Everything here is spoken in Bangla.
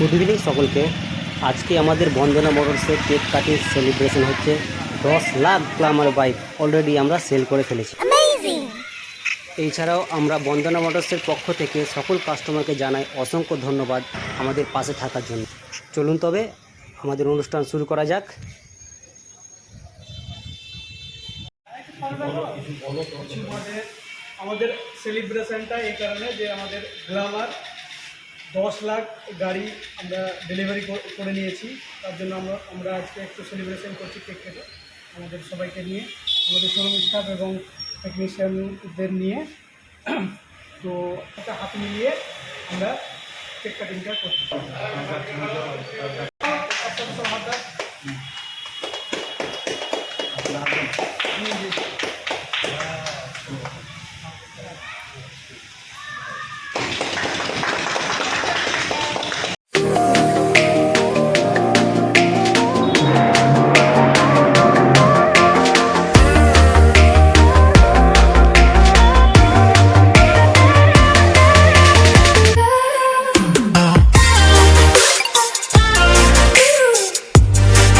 গুড ইভিনিং সকলকে। আজকে আমাদের বন্দনা মোটরসের কেক কাটিং সেলিব্রেশন হচ্ছে। 10 লাখ গ্ল্যামার বাইক অলরেডি আমরা সেল করে ফেলেছি। এছাড়াও আমরা বন্দনা মোটরসের পক্ষ থেকে সকল কাস্টমারকে জানাই অসংখ্য ধন্যবাদ আমাদের পাশে থাকার জন্য। চলুন তবে আমাদের অনুষ্ঠান শুরু করা যাক। আমাদের সেলিব্রেশনটা এই কারণে যে আমাদের গ্ল্যামার 10 লাখ গাড়ি আমরা ডেলিভারি করে নিয়েছি। তার জন্য আমরা আজকে একটু সেলিব্রেশন করছি কেক কেটে আমাদের সবাইকে নিয়ে, আমাদের শোরুম স্টাফ এবং টেকনিশিয়ানদের নিয়ে। তো একটা হাত মিলিয়ে আমরা কেক কাটিংটা করছি।